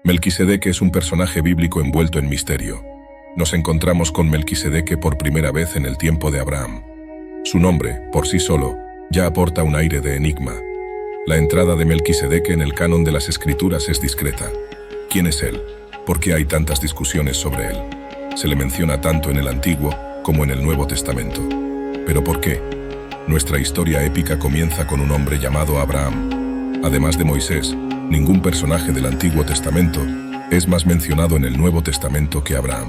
Melquisedeque es un personaje bíblico envuelto en misterio. Nos encontramos con Melquisedeque por primera vez en el tiempo de Abraham. Su nombre, por sí solo, ya aporta un aire de enigma. La entrada de Melquisedeque en el canon de las Escrituras es discreta. ¿Quién es él? ¿Por qué hay tantas discusiones sobre él? Se le menciona tanto en el Antiguo como en el Nuevo Testamento. ¿Pero por qué? Nuestra historia épica comienza con un hombre llamado Abraham. Además de Moisés, ningún personaje del Antiguo Testamento es más mencionado en el Nuevo Testamento que Abraham.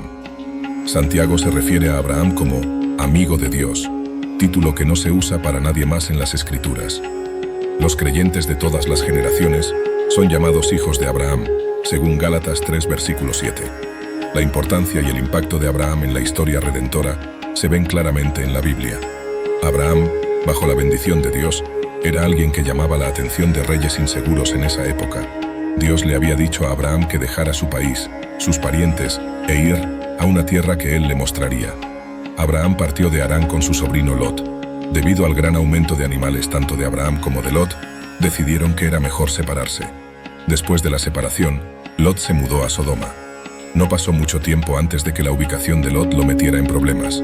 Santiago se refiere a Abraham como amigo de Dios, título que no se usa para nadie más en las Escrituras. Los creyentes de todas las generaciones son llamados hijos de Abraham, según Gálatas 3, versículo 7. La importancia y el impacto de Abraham en la historia redentora se ven claramente en la Biblia. Abraham, bajo la bendición de Dios, era alguien que llamaba la atención de reyes inseguros en esa época. Dios le había dicho a Abraham que dejara su país, sus parientes, e ir a una tierra que él le mostraría. Abraham partió de Harán con su sobrino Lot. Debido al gran aumento de animales tanto de Abraham como de Lot, decidieron que era mejor separarse. Después de la separación, Lot se mudó a Sodoma. No pasó mucho tiempo antes de que la ubicación de Lot lo metiera en problemas.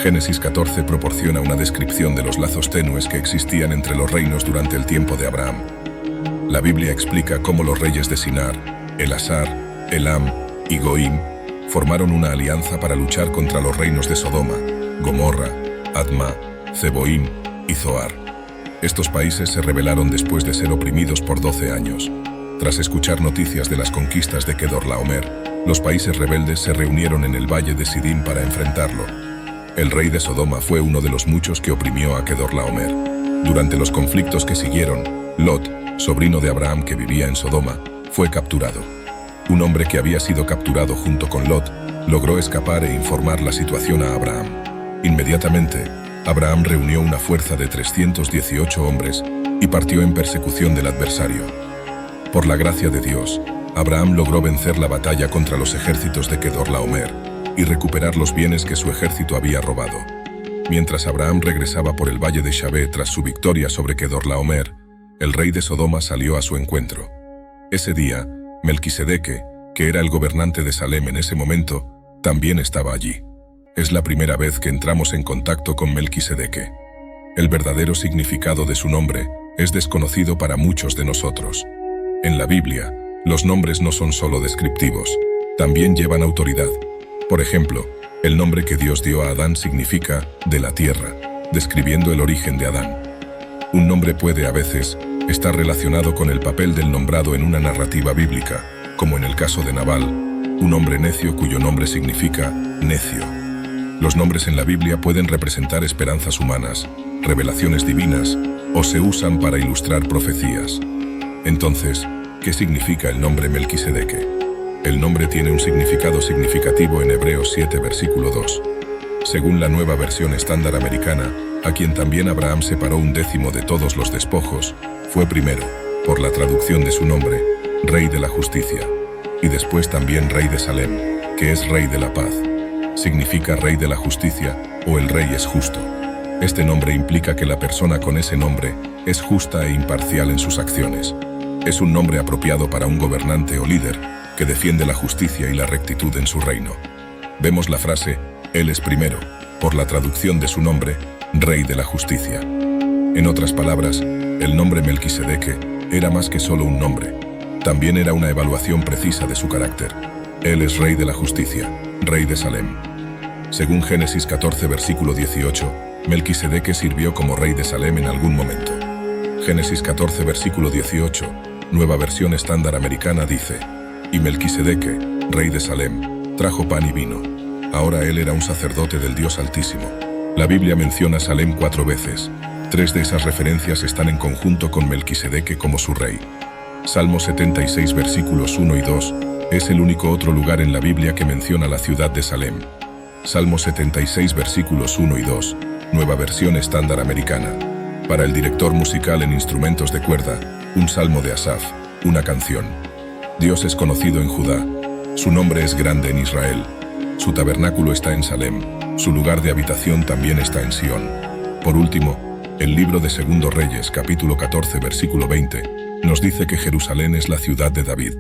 Génesis 14 proporciona una descripción de los lazos tenues que existían entre los reinos durante el tiempo de Abraham. La Biblia explica cómo los reyes de Sinar, Elasar, Elam y Goim formaron una alianza para luchar contra los reinos de Sodoma, Gomorra, Adma, Zeboim y Zoar. Estos países se rebelaron después de ser oprimidos por 12 años. Tras escuchar noticias de las conquistas de Kedorlaomer, los países rebeldes se reunieron en el valle de Sidim para enfrentarlo. El rey de Sodoma fue uno de los muchos que oprimió a Kedorlaomer. Durante los conflictos que siguieron, Lot, sobrino de Abraham que vivía en Sodoma, fue capturado. Un hombre que había sido capturado junto con Lot logró escapar e informar la situación a Abraham. Inmediatamente, Abraham reunió una fuerza de 318 hombres y partió en persecución del adversario. Por la gracia de Dios, Abraham logró vencer la batalla contra los ejércitos de Kedorlaomer y recuperar los bienes que su ejército había robado. Mientras Abraham regresaba por el valle de Shaveh tras su victoria sobre Kedorlaomer, el rey de Sodoma salió a su encuentro. Ese día, Melquisedeque, que era el gobernante de Salem en ese momento, también estaba allí. Es la primera vez que entramos en contacto con Melquisedeque. El verdadero significado de su nombre es desconocido para muchos de nosotros. En la Biblia, los nombres no son solo descriptivos, también llevan autoridad. Por ejemplo, el nombre que Dios dio a Adán significa «de la tierra», describiendo el origen de Adán. Un nombre puede a veces estar relacionado con el papel del nombrado en una narrativa bíblica, como en el caso de Nabal, un hombre necio cuyo nombre significa «necio». Los nombres en la Biblia pueden representar esperanzas humanas, revelaciones divinas, o se usan para ilustrar profecías. Entonces, ¿qué significa el nombre Melquisedeque? El nombre tiene un significado significativo en Hebreos 7, versículo 2. Según la nueva versión estándar americana, a quien también Abraham separó 1/10 de todos los despojos, fue primero, por la traducción de su nombre, Rey de la Justicia, y después también Rey de Salem, que es Rey de la Paz. Significa Rey de la Justicia o el Rey es justo. Este nombre implica que la persona con ese nombre es justa e imparcial en sus acciones. Es un nombre apropiado para un gobernante o líder que defiende la justicia y la rectitud en su reino. Vemos la frase, Él es primero, por la traducción de su nombre, Rey de la Justicia. En otras palabras, el nombre Melquisedeque era más que solo un nombre. También era una evaluación precisa de su carácter. Él es Rey de la Justicia, Rey de Salem. Según Génesis 14, versículo 18, Melquisedeque sirvió como Rey de Salem en algún momento. Génesis 14, versículo 18, nueva versión estándar americana dice, y Melquisedeque, rey de Salem, trajo pan y vino. Ahora él era un sacerdote del Dios Altísimo. La Biblia menciona Salem 4 veces. 3 de esas referencias están en conjunto con Melquisedeque como su rey. Salmo 76 versículos 1 y 2 es el único otro lugar en la Biblia que menciona la ciudad de Salem. Salmo 76 versículos 1 y 2, nueva versión estándar americana. Para el director musical en instrumentos de cuerda, un salmo de Asaf, una canción. Dios es conocido en Judá, su nombre es grande en Israel, su tabernáculo está en Salem, su lugar de habitación también está en Sión. Por último, el libro de Segundo Reyes, capítulo 14, versículo 20, nos dice que Jerusalén es la ciudad de David.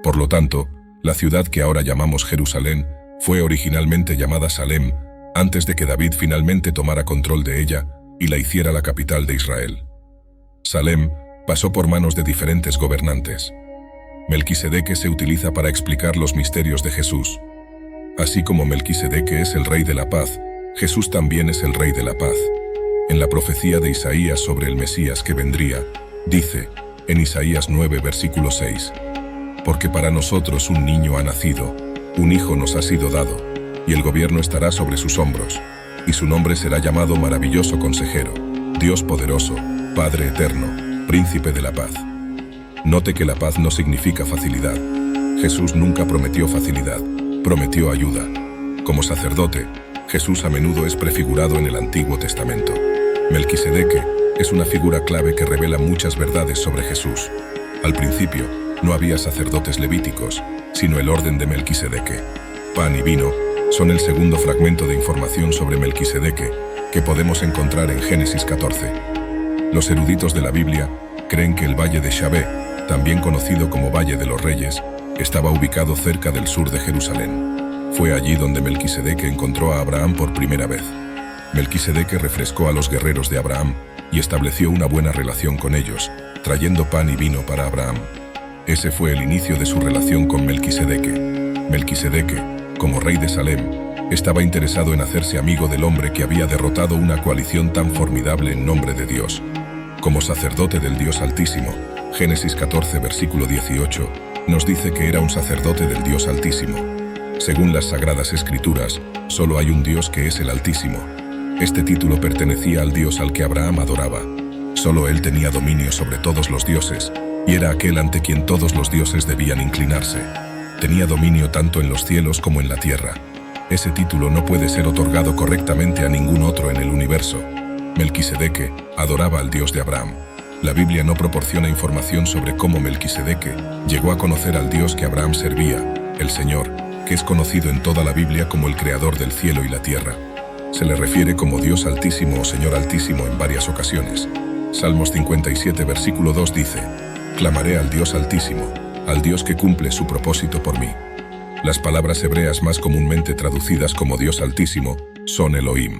Por lo tanto, la ciudad que ahora llamamos Jerusalén fue originalmente llamada Salem, antes de que David finalmente tomara control de ella y la hiciera la capital de Israel. Salem pasó por manos de diferentes gobernantes. Melquisedeque se utiliza para explicar los misterios de Jesús. Así como Melquisedeque es el rey de la paz, Jesús también es el rey de la paz. En la profecía de Isaías sobre el Mesías que vendría, dice, en Isaías 9, versículo 6, «Porque para nosotros un niño ha nacido, un hijo nos ha sido dado, y el gobierno estará sobre sus hombros, y su nombre será llamado Maravilloso Consejero, Dios Poderoso, Padre Eterno, Príncipe de la Paz». Note que la paz no significa facilidad. Jesús nunca prometió facilidad, prometió ayuda. Como sacerdote, Jesús a menudo es prefigurado en el Antiguo Testamento. Melquisedeque es una figura clave que revela muchas verdades sobre Jesús. Al principio, no había sacerdotes levíticos, sino el orden de Melquisedeque. Pan y vino son el segundo fragmento de información sobre Melquisedeque que podemos encontrar en Génesis 14. Los eruditos de la Biblia creen que el valle de Shabé, también conocido como Valle de los Reyes, estaba ubicado cerca del sur de Jerusalén. Fue allí donde Melquisedeque encontró a Abraham por primera vez. Melquisedeque refrescó a los guerreros de Abraham y estableció una buena relación con ellos, trayendo pan y vino para Abraham. Ese fue el inicio de su relación con Melquisedeque. Melquisedeque, como rey de Salem, estaba interesado en hacerse amigo del hombre que había derrotado una coalición tan formidable en nombre de Dios. Como sacerdote del Dios Altísimo, Génesis 14, versículo 18, nos dice que era un sacerdote del Dios Altísimo. Según las Sagradas Escrituras, solo hay un Dios que es el Altísimo. Este título pertenecía al Dios al que Abraham adoraba. Solo él tenía dominio sobre todos los dioses, y era aquel ante quien todos los dioses debían inclinarse. Tenía dominio tanto en los cielos como en la tierra. Ese título no puede ser otorgado correctamente a ningún otro en el universo. Melquisedeque adoraba al Dios de Abraham. La Biblia no proporciona información sobre cómo Melquisedeque llegó a conocer al Dios que Abraham servía, el Señor, que es conocido en toda la Biblia como el Creador del cielo y la tierra. Se le refiere como Dios Altísimo o Señor Altísimo en varias ocasiones. Salmos 57, versículo 2 dice, «Clamaré al Dios Altísimo, al Dios que cumple su propósito por mí». Las palabras hebreas más comúnmente traducidas como Dios Altísimo son Elohim.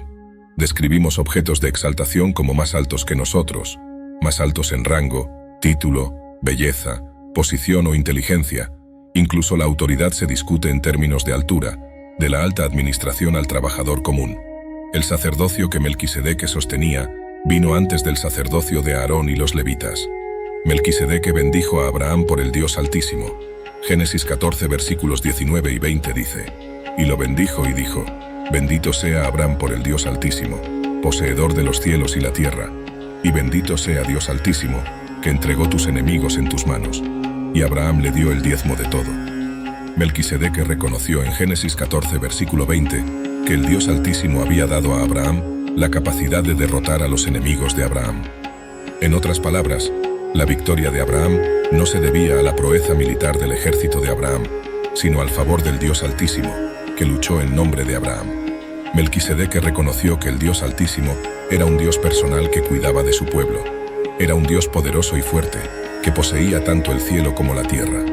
Describimos objetos de exaltación como más altos que nosotros, más altos en rango, título, belleza, posición o inteligencia. Incluso la autoridad se discute en términos de altura, de la alta administración al trabajador común. El sacerdocio que Melquisedeque sostenía vino antes del sacerdocio de Aarón y los levitas. Melquisedeque bendijo a Abraham por el Dios Altísimo. Génesis 14, versículos 19 y 20 dice, «Y lo bendijo y dijo, bendito sea Abraham por el Dios Altísimo, poseedor de los cielos y la tierra, y bendito sea Dios Altísimo, que entregó tus enemigos en tus manos». Y Abraham le dio el diezmo de todo. Melquisedeque reconoció en Génesis 14, versículo 20, que el Dios Altísimo había dado a Abraham la capacidad de derrotar a los enemigos de Abraham. En otras palabras, la victoria de Abraham no se debía a la proeza militar del ejército de Abraham, sino al favor del Dios Altísimo, que luchó en nombre de Abraham. Melquisedeque reconoció que el Dios Altísimo era un Dios personal que cuidaba de su pueblo. Era un Dios poderoso y fuerte, que poseía tanto el cielo como la tierra.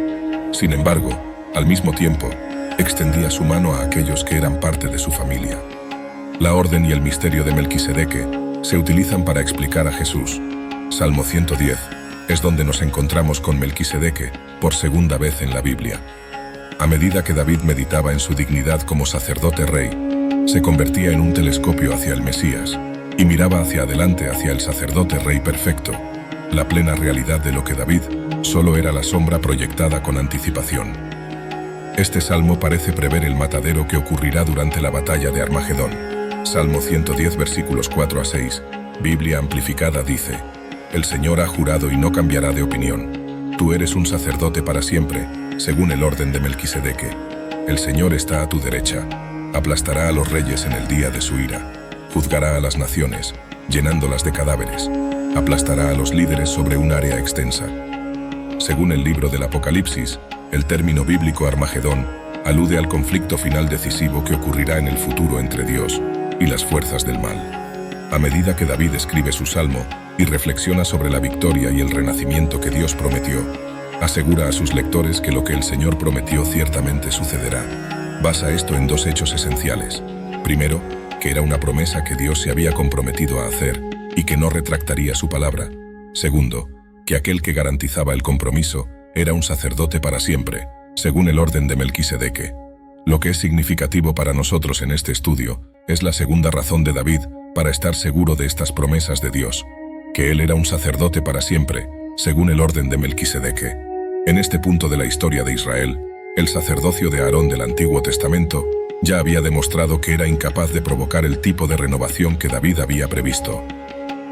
Sin embargo, al mismo tiempo, extendía su mano a aquellos que eran parte de su familia. La orden y el misterio de Melquisedeque se utilizan para explicar a Jesús. Salmo 110 es donde nos encontramos con Melquisedeque por segunda vez en la Biblia. A medida que David meditaba en su dignidad como sacerdote rey, se convertía en un telescopio hacia el Mesías y miraba hacia adelante hacia el sacerdote rey perfecto, la plena realidad de lo que David solo era la sombra proyectada con anticipación. Este salmo parece prever el matadero que ocurrirá durante la batalla de Armagedón. Salmo 110, versículos 4 a 6, Biblia amplificada dice, «El Señor ha jurado y no cambiará de opinión. Tú eres un sacerdote para siempre, según el orden de Melquisedeque. El Señor está a tu derecha. Aplastará a los reyes en el día de su ira. Juzgará a las naciones, llenándolas de cadáveres. Aplastará a los líderes sobre un área extensa». Según el libro del Apocalipsis, el término bíblico Armagedón alude al conflicto final decisivo que ocurrirá en el futuro entre Dios y las fuerzas del mal. A medida que David escribe su salmo y reflexiona sobre la victoria y el renacimiento que Dios prometió, Asegura a sus lectores que lo que el Señor prometió ciertamente sucederá. Basa esto en dos hechos esenciales. Primero, que era una promesa que Dios se había comprometido a hacer y que no retractaría su palabra. Segundo, que aquel que garantizaba el compromiso era un sacerdote para siempre, según el orden de Melquisedeque. Lo que es significativo para nosotros en este estudio es la segunda razón de David para estar seguro de estas promesas de Dios, que él era un sacerdote para siempre, según el orden de Melquisedeque. En este punto de la historia de Israel, el sacerdocio de Aarón del Antiguo Testamento ya había demostrado que era incapaz de provocar el tipo de renovación que David había previsto.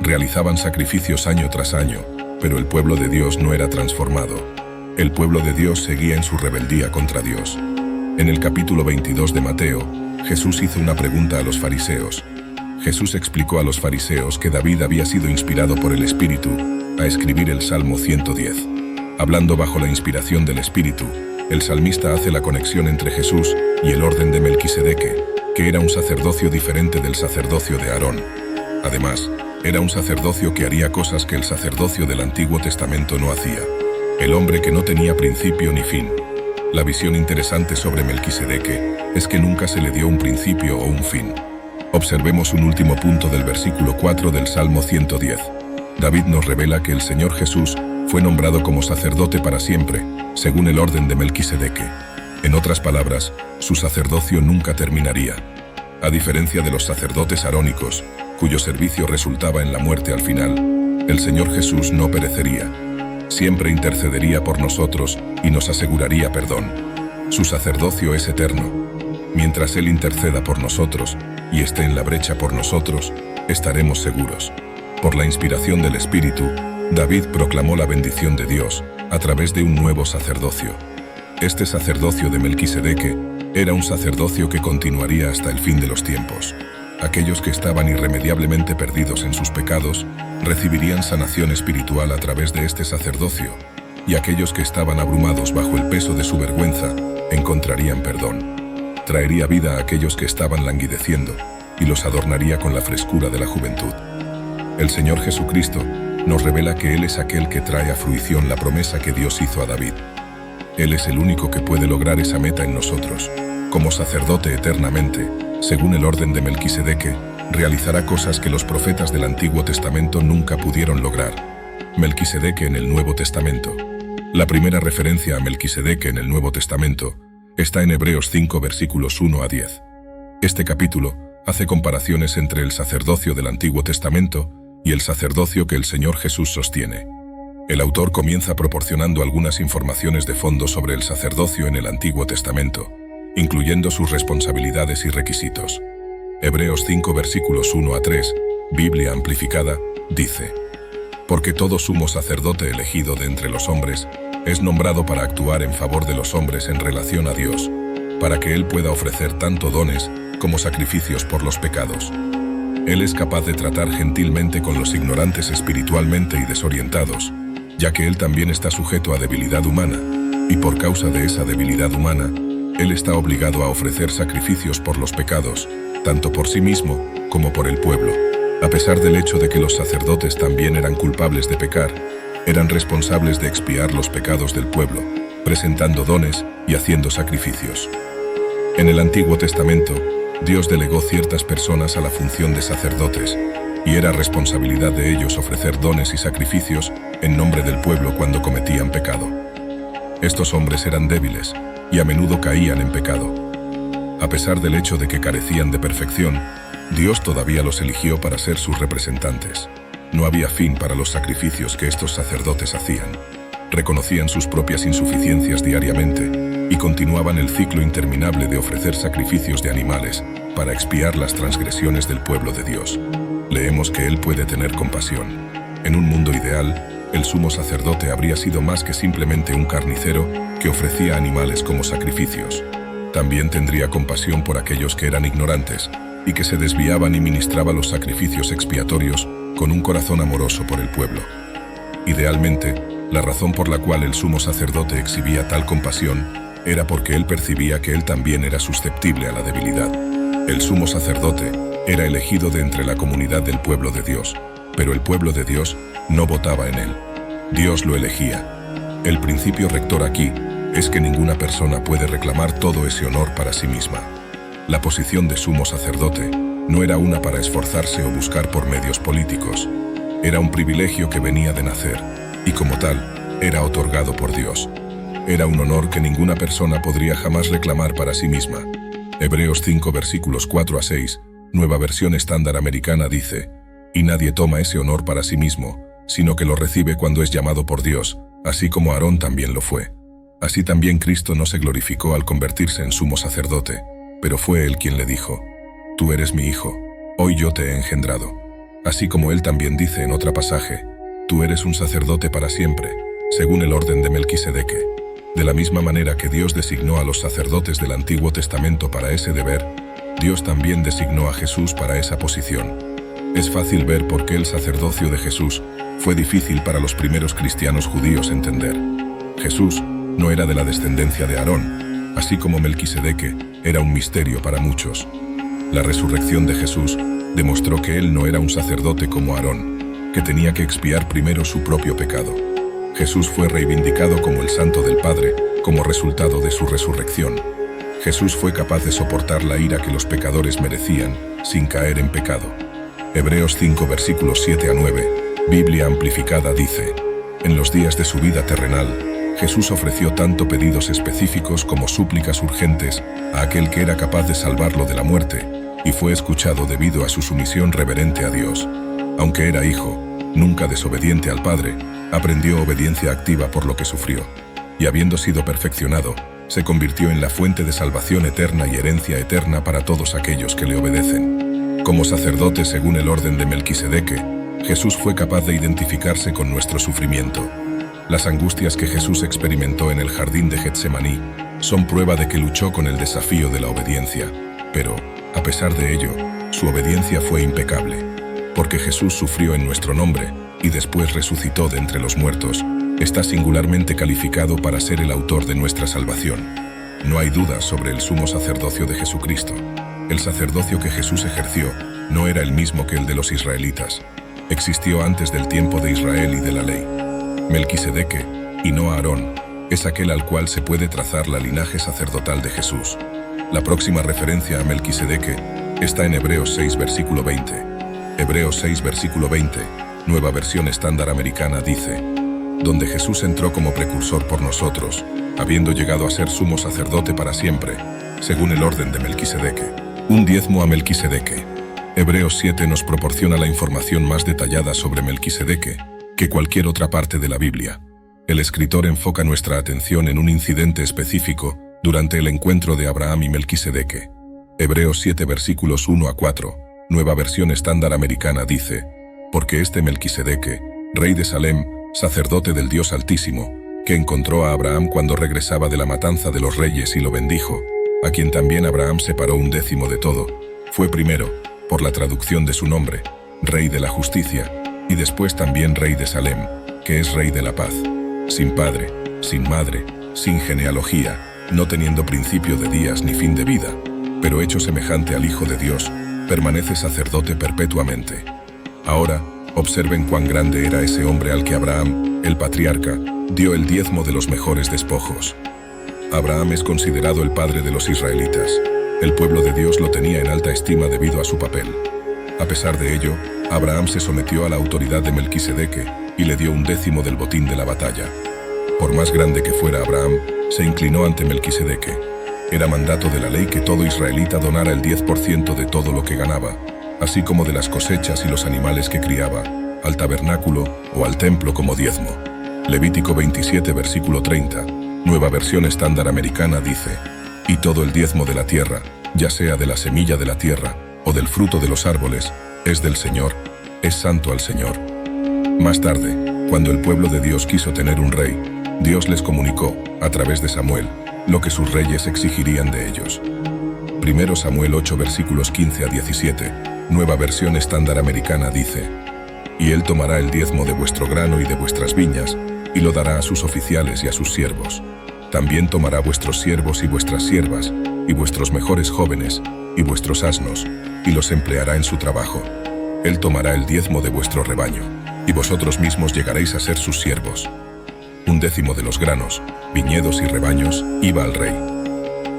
Realizaban sacrificios año tras año, pero el pueblo de Dios no era transformado. El pueblo de Dios seguía en su rebeldía contra Dios. En el capítulo 22 de Mateo, Jesús hizo una pregunta a los fariseos. Jesús explicó a los fariseos que David había sido inspirado por el Espíritu a escribir el Salmo 110. Hablando bajo la inspiración del Espíritu, el salmista hace la conexión entre Jesús y el orden de Melquisedeque, que era un sacerdocio diferente del sacerdocio de Aarón. Además, era un sacerdocio que haría cosas que el sacerdocio del Antiguo Testamento no hacía. El hombre que no tenía principio ni fin. La visión interesante sobre Melquisedeque es que nunca se le dio un principio o un fin. Observemos un último punto del versículo 4 del Salmo 110. David nos revela que el Señor Jesús fue nombrado como sacerdote para siempre, según el orden de Melquisedeque. En otras palabras, su sacerdocio nunca terminaría. A diferencia de los sacerdotes arónicos, cuyo servicio resultaba en la muerte al final, el Señor Jesús no perecería. Siempre intercedería por nosotros y nos aseguraría perdón. Su sacerdocio es eterno. Mientras Él interceda por nosotros y esté en la brecha por nosotros, estaremos seguros. Por la inspiración del Espíritu, David proclamó la bendición de Dios a través de un nuevo sacerdocio. Este sacerdocio de Melquisedeque era un sacerdocio que continuaría hasta el fin de los tiempos. Aquellos que estaban irremediablemente perdidos en sus pecados recibirían sanación espiritual a través de este sacerdocio, y aquellos que estaban abrumados bajo el peso de su vergüenza encontrarían perdón. Traería vida a aquellos que estaban languideciendo y los adornaría con la frescura de la juventud. El Señor Jesucristo nos revela que Él es aquel que trae a fruición la promesa que Dios hizo a David. Él es el único que puede lograr esa meta en nosotros. Como sacerdote eternamente, según el orden de Melquisedeque, realizará cosas que los profetas del Antiguo Testamento nunca pudieron lograr. Melquisedeque en el Nuevo Testamento. La primera referencia a Melquisedeque en el Nuevo Testamento está en Hebreos 5 versículos 1 a 10. Este capítulo hace comparaciones entre el sacerdocio del Antiguo Testamento y el sacerdocio que el Señor Jesús sostiene. El autor comienza proporcionando algunas informaciones de fondo sobre el sacerdocio en el Antiguo Testamento, incluyendo sus responsabilidades y requisitos. Hebreos 5 versículos 1 a 3, Biblia amplificada, dice: Porque todo sumo sacerdote elegido de entre los hombres es nombrado para actuar en favor de los hombres en relación a Dios, para que Él pueda ofrecer tanto dones como sacrificios por los pecados. Él es capaz de tratar gentilmente con los ignorantes espiritualmente y desorientados, ya que Él también está sujeto a debilidad humana, y por causa de esa debilidad humana, Él está obligado a ofrecer sacrificios por los pecados, tanto por sí mismo como por el pueblo. A pesar del hecho de que los sacerdotes también eran culpables de pecar, eran responsables de expiar los pecados del pueblo, presentando dones y haciendo sacrificios. En el Antiguo Testamento, Dios delegó ciertas personas a la función de sacerdotes, y era responsabilidad de ellos ofrecer dones y sacrificios en nombre del pueblo cuando cometían pecado. Estos hombres eran débiles y a menudo caían en pecado. A pesar del hecho de que carecían de perfección, Dios todavía los eligió para ser sus representantes. No había fin para los sacrificios que estos sacerdotes hacían. Reconocían sus propias insuficiencias diariamente y continuaban el ciclo interminable de ofrecer sacrificios de animales para expiar las transgresiones del pueblo de Dios. Leemos que Él puede tener compasión. En un mundo ideal, el sumo sacerdote habría sido más que simplemente un carnicero que ofrecía animales como sacrificios. También tendría compasión por aquellos que eran ignorantes y que se desviaban y ministraba los sacrificios expiatorios con un corazón amoroso por el pueblo. Idealmente, la razón por la cual el sumo sacerdote exhibía tal compasión era porque él percibía que él también era susceptible a la debilidad. El sumo sacerdote era elegido de entre la comunidad del pueblo de Dios, pero el pueblo de Dios no votaba en él. Dios lo elegía. El principio rector aquí es que ninguna persona puede reclamar todo ese honor para sí misma. La posición de sumo sacerdote no era una para esforzarse o buscar por medios políticos. Era un privilegio que venía de nacer, y como tal, era otorgado por Dios. Era un honor que ninguna persona podría jamás reclamar para sí misma. Hebreos 5 versículos 4 a 6, Nueva Versión Estándar Americana dice: y nadie toma ese honor para sí mismo, sino que lo recibe cuando es llamado por Dios, así como Aarón también lo fue. Así también Cristo no se glorificó al convertirse en sumo sacerdote, pero fue Él quien le dijo: tú eres mi hijo, hoy yo te he engendrado. Así como Él también dice en otro pasaje: tú eres un sacerdote para siempre, según el orden de Melquisedeque. De la misma manera que Dios designó a los sacerdotes del Antiguo Testamento para ese deber, Dios también designó a Jesús para esa posición. Es fácil ver por qué el sacerdocio de Jesús fue difícil para los primeros cristianos judíos entender. Jesús no era de la descendencia de Aarón, así como Melquisedeque era un misterio para muchos. La resurrección de Jesús demostró que él no era un sacerdote como Aarón, que tenía que expiar primero su propio pecado. Jesús fue reivindicado como el Santo del Padre, como resultado de su resurrección. Jesús fue capaz de soportar la ira que los pecadores merecían, sin caer en pecado. Hebreos 5 versículos 7 a 9, Biblia amplificada dice: en los días de su vida terrenal, Jesús ofreció tanto pedidos específicos como súplicas urgentes a aquel que era capaz de salvarlo de la muerte, y fue escuchado debido a su sumisión reverente a Dios. Aunque era hijo, nunca desobediente al Padre, aprendió obediencia activa por lo que sufrió, y habiendo sido perfeccionado, se convirtió en la fuente de salvación eterna y herencia eterna para todos aquellos que le obedecen. Como sacerdote según el orden de Melquisedeque, Jesús fue capaz de identificarse con nuestro sufrimiento. Las angustias que Jesús experimentó en el jardín de Getsemaní son prueba de que luchó con el desafío de la obediencia, pero, a pesar de ello, su obediencia fue impecable. Porque Jesús sufrió en nuestro nombre y después resucitó de entre los muertos, está singularmente calificado para ser el autor de nuestra salvación. No hay dudas sobre el sumo sacerdocio de Jesucristo. El sacerdocio que Jesús ejerció no era el mismo que el de los israelitas. Existió antes del tiempo de Israel y de la ley. Melquisedeque, y no Aarón, es aquel al cual se puede trazar la linaje sacerdotal de Jesús. La próxima referencia a Melquisedeque está en Hebreos 6 versículo 20. Hebreos 6 versículo 20, Nueva Versión Estándar Americana dice: donde Jesús entró como precursor por nosotros, habiendo llegado a ser sumo sacerdote para siempre, según el orden de Melquisedeque. Un diezmo a Melquisedeque. Hebreos 7 nos proporciona la información más detallada sobre Melquisedeque que cualquier otra parte de la Biblia. El escritor enfoca nuestra atención en un incidente específico durante el encuentro de Abraham y Melquisedeque. Hebreos 7 versículos 1 a 4, Nueva Versión Estándar Americana dice: porque este Melquisedeque, rey de Salem, sacerdote del Dios Altísimo, que encontró a Abraham cuando regresaba de la matanza de los reyes y lo bendijo, a quien también Abraham separó 1/10 de todo, fue primero, por la traducción de su nombre, rey de la justicia, y después también rey de Salem, que es rey de la paz, sin padre, sin madre, sin genealogía, no teniendo principio de días ni fin de vida, pero hecho semejante al Hijo de Dios, permanece sacerdote perpetuamente. Ahora, observen cuán grande era ese hombre al que Abraham, el patriarca, dio el diezmo de los mejores despojos. Abraham es considerado el padre de los israelitas. El pueblo de Dios lo tenía en alta estima debido a su papel. A pesar de ello, Abraham se sometió a la autoridad de Melquisedeque y le dio 1/10 del botín de la batalla. Por más grande que fuera Abraham, se inclinó ante Melquisedeque. Era mandato de la ley que todo israelita donara el 10% de todo lo que ganaba, así como de las cosechas y los animales que criaba, al tabernáculo o al templo como diezmo. Levítico 27 versículo 30, Nueva Versión Estándar Americana dice: y todo el diezmo de la tierra, ya sea de la semilla de la tierra o del fruto de los árboles, es del Señor, es santo al Señor. Más tarde, cuando el pueblo de Dios quiso tener un rey, Dios les comunicó, a través de Samuel, lo que sus reyes exigirían de ellos. 1 Samuel 8 versículos 15 a 17, Nueva Versión Estándar Americana dice: y él tomará el diezmo de vuestro grano y de vuestras viñas, y lo dará a sus oficiales y a sus siervos. También tomará vuestros siervos y vuestras siervas, y vuestros mejores jóvenes, y vuestros asnos, y los empleará en su trabajo. Él tomará el diezmo de vuestro rebaño, y vosotros mismos llegaréis a ser sus siervos. un décimo de los granos, viñedos y rebaños, iba al rey.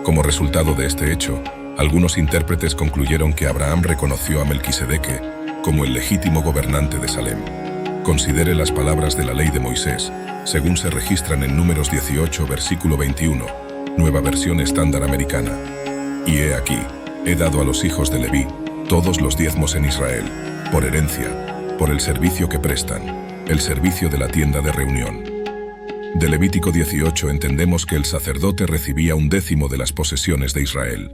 Como resultado de este hecho, algunos intérpretes concluyeron que Abraham reconoció a Melquisedeque como el legítimo gobernante de Salem. Considere las palabras de la ley de Moisés, según se registran en Números 18, versículo 21, Nueva Versión Estándar Americana. Y he aquí, he dado a los hijos de Leví todos los diezmos en Israel, por herencia, por el servicio que prestan, el servicio de la tienda de reunión. De Levítico 18 entendemos que el sacerdote recibía un décimo de las posesiones de Israel.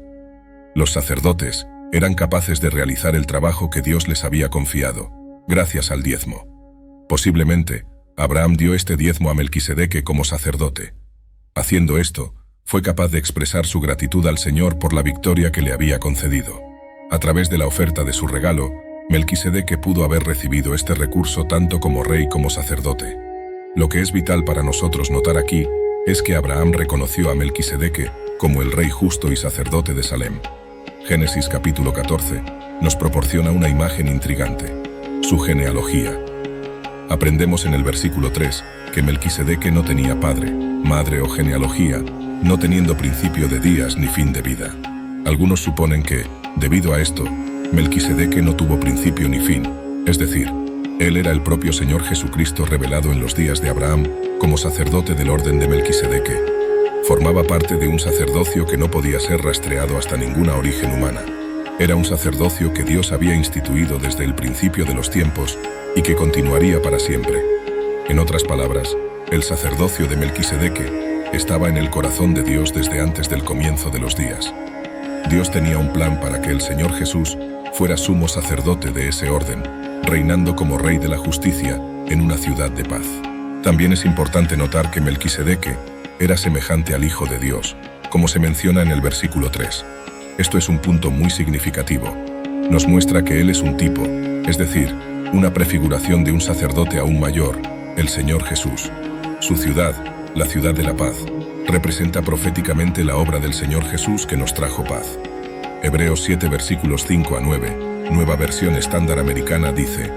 Los sacerdotes eran capaces de realizar el trabajo que Dios les había confiado, gracias al diezmo. Posiblemente, Abraham dio este diezmo a Melquisedeque como sacerdote. Haciendo esto, fue capaz de expresar su gratitud al Señor por la victoria que le había concedido. A través de la oferta de su regalo, Melquisedeque pudo haber recibido este recurso tanto como rey como sacerdote. Lo que es vital para nosotros notar aquí es que Abraham reconoció a Melquisedeque como el rey justo y sacerdote de Salem. Génesis capítulo 14 nos proporciona una imagen intrigante: su genealogía. Aprendemos en el versículo 3 que Melquisedeque no tenía padre, madre o genealogía, no teniendo principio de días ni fin de vida. Algunos suponen que, debido a esto, Melquisedeque no tuvo principio ni fin, es decir, él era el propio Señor Jesucristo revelado en los días de Abraham como sacerdote del orden de Melquisedeque. Formaba parte de un sacerdocio que no podía ser rastreado hasta ninguna origen humana. Era un sacerdocio que Dios había instituido desde el principio de los tiempos y que continuaría para siempre. En otras palabras, el sacerdocio de Melquisedeque estaba en el corazón de Dios desde antes del comienzo de los días. Dios tenía un plan para que el Señor Jesús fuera sumo sacerdote de ese orden, reinando como Rey de la Justicia en una ciudad de paz. También es importante notar que Melquisedeque era semejante al Hijo de Dios, como se menciona en el versículo 3. Esto es un punto muy significativo. Nos muestra que él es un tipo, es decir, una prefiguración de un sacerdote aún mayor, el Señor Jesús. Su ciudad, la ciudad de la paz, representa proféticamente la obra del Señor Jesús que nos trajo paz. Hebreos 7 versículos 5 a 9, Nueva Versión Estándar Americana dice: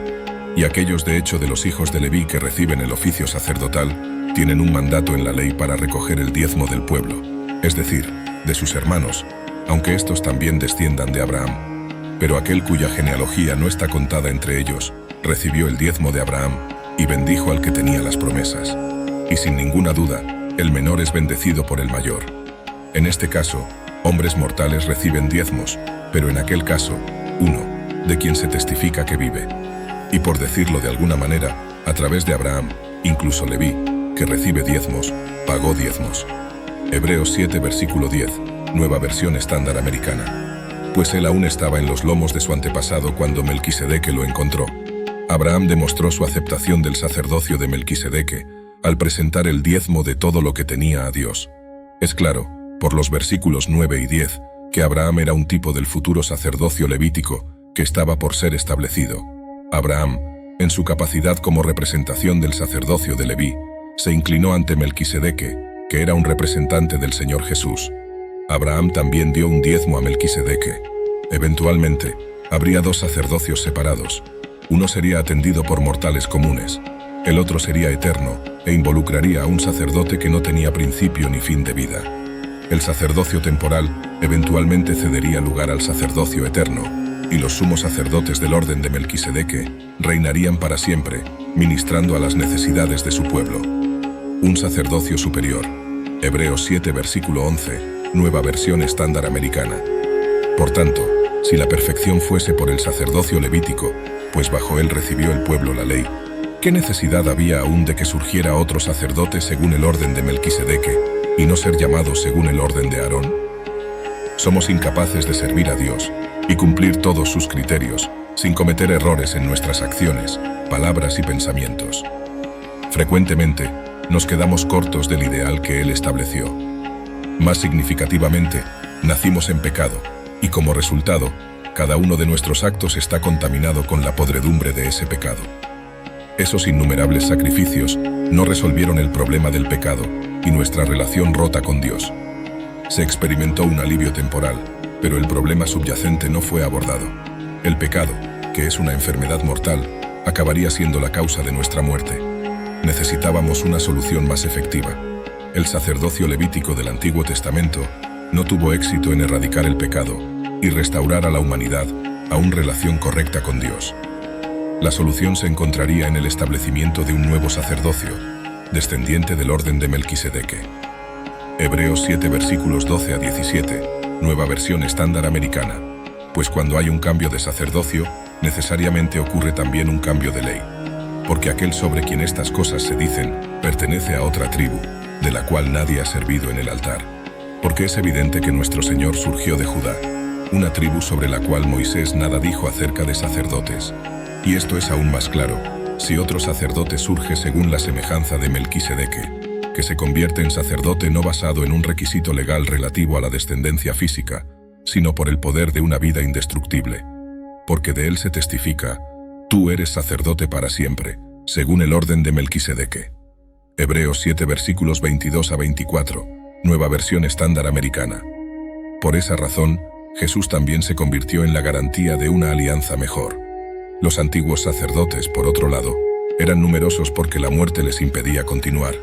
y aquellos de hecho de los hijos de Leví que reciben el oficio sacerdotal, tienen un mandato en la ley para recoger el diezmo del pueblo, es decir, de sus hermanos, aunque estos también desciendan de Abraham. Pero aquel cuya genealogía no está contada entre ellos, recibió el diezmo de Abraham, y bendijo al que tenía las promesas. Y sin ninguna duda, el menor es bendecido por el mayor. En este caso, hombres mortales reciben diezmos, pero en aquel caso, uno, de quien se testifica que vive. Y por decirlo de alguna manera, a través de Abraham, incluso Leví, que recibe diezmos, pagó diezmos. Hebreos 7 versículo 10, Nueva Versión Estándar Americana. Pues él aún estaba en los lomos de su antepasado cuando Melquisedeque lo encontró. Abraham demostró su aceptación del sacerdocio de Melquisedeque al presentar el diezmo de todo lo que tenía a Dios. Es claro, por los versículos 9 y 10, que Abraham era un tipo del futuro sacerdocio levítico que estaba por ser establecido. Abraham, en su capacidad como representación del sacerdocio de Leví, se inclinó ante Melquisedeque, que era un representante del Señor Jesús. Abraham también dio un diezmo a Melquisedeque. Eventualmente, habría dos sacerdocios separados. Uno sería atendido por mortales comunes, el otro sería eterno e involucraría a un sacerdote que no tenía principio ni fin de vida. El sacerdocio temporal eventualmente cedería lugar al sacerdocio eterno, y los sumos sacerdotes del orden de Melquisedeque reinarían para siempre, ministrando a las necesidades de su pueblo. Un sacerdocio superior. Hebreos 7 versículo 11, Nueva Versión Estándar Americana. Por tanto, si la perfección fuese por el sacerdocio levítico, pues bajo él recibió el pueblo la ley, ¿qué necesidad había aún de que surgiera otro sacerdote según el orden de Melquisedeque, y no ser llamado según el orden de Aarón? Somos incapaces de servir a Dios y cumplir todos sus criterios, sin cometer errores en nuestras acciones, palabras y pensamientos. Frecuentemente, nos quedamos cortos del ideal que Él estableció. Más significativamente, nacimos en pecado, y como resultado, cada uno de nuestros actos está contaminado con la podredumbre de ese pecado. Esos innumerables sacrificios no resolvieron el problema del pecado y nuestra relación rota con Dios. Se experimentó un alivio temporal, pero el problema subyacente no fue abordado. El pecado, que es una enfermedad mortal, acabaría siendo la causa de nuestra muerte. necesitábamos una solución más efectiva. El sacerdocio levítico del Antiguo Testamento no tuvo éxito en erradicar el pecado y restaurar a la humanidad a una relación correcta con Dios. La solución se encontraría en el establecimiento de un nuevo sacerdocio, descendiente del orden de Melquisedeque. Hebreos 7 versículos 12 a 17, nueva versión estándar americana. Pues cuando hay un cambio de sacerdocio, necesariamente ocurre también un cambio de ley. Porque aquel sobre quien estas cosas se dicen, pertenece a otra tribu, de la cual nadie ha servido en el altar. Porque es evidente que nuestro Señor surgió de Judá, una tribu sobre la cual Moisés nada dijo acerca de sacerdotes. Y esto es aún más claro, si otro sacerdote surge según la semejanza de Melquisedeque, que se convierte en sacerdote no basado en un requisito legal relativo a la descendencia física, sino por el poder de una vida indestructible. Porque de él se testifica, tú eres sacerdote para siempre, según el orden de Melquisedeque. Hebreos 7 versículos 22 a 24, nueva versión estándar americana. Por esa razón, Jesús también se convirtió en la garantía de una alianza mejor. Los antiguos sacerdotes, por otro lado, eran numerosos porque la muerte les impedía continuar.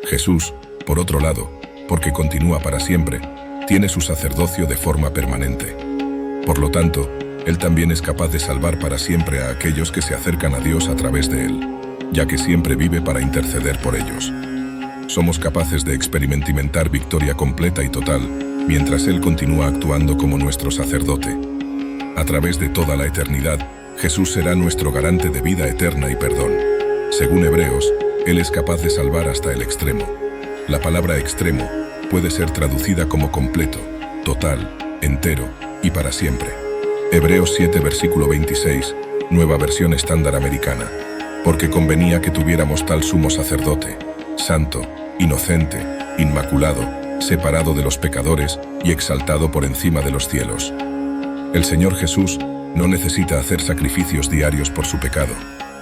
Jesús, por otro lado, porque continúa para siempre, tiene su sacerdocio de forma permanente. Por lo tanto, Él también es capaz de salvar para siempre a aquellos que se acercan a Dios a través de Él, ya que siempre vive para interceder por ellos. Somos capaces de experimentar victoria completa y total, mientras Él continúa actuando como nuestro sacerdote. A través de toda la eternidad, Jesús será nuestro garante de vida eterna y perdón. Según Hebreos, Él es capaz de salvar hasta el extremo. La palabra extremo puede ser traducida como completo, total, entero y para siempre. Hebreos 7 versículo 26, nueva versión estándar americana. Porque convenía que tuviéramos tal sumo sacerdote, santo, inocente, inmaculado, separado de los pecadores y exaltado por encima de los cielos. El Señor Jesús no necesita hacer sacrificios diarios por su pecado,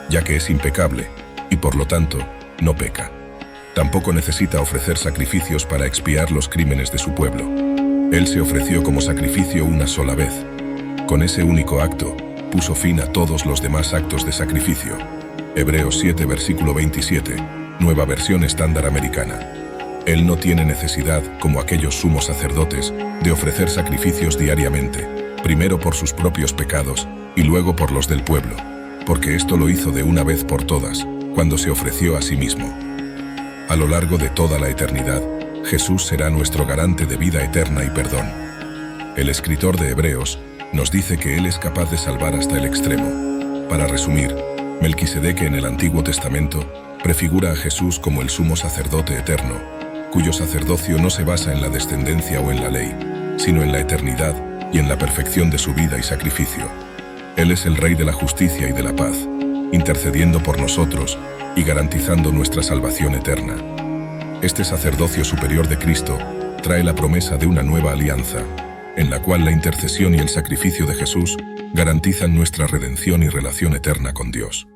ya que es impecable y por lo tanto no peca. Tampoco necesita ofrecer sacrificios para expiar los crímenes de su pueblo. Él se ofreció como sacrificio una sola vez. Con ese único acto, puso fin a todos los demás actos de sacrificio. Hebreos 7 versículo 27, nueva versión estándar americana. Él no tiene necesidad, como aquellos sumos sacerdotes, de ofrecer sacrificios diariamente, primero por sus propios pecados y luego por los del pueblo, porque esto lo hizo de una vez por todas, cuando se ofreció a sí mismo. A lo largo de toda la eternidad, Jesús será nuestro garante de vida eterna y perdón. El escritor de Hebreos nos dice que Él es capaz de salvar hasta el extremo. Para resumir, Melquisedeque en el Antiguo Testamento prefigura a Jesús como el sumo sacerdote eterno, cuyo sacerdocio no se basa en la descendencia o en la ley, sino en la eternidad y en la perfección de su vida y sacrificio. Él es el Rey de la justicia y de la paz, intercediendo por nosotros y garantizando nuestra salvación eterna. Este sacerdocio superior de Cristo trae la promesa de una nueva alianza, en la cual la intercesión y el sacrificio de Jesús garantizan nuestra redención y relación eterna con Dios.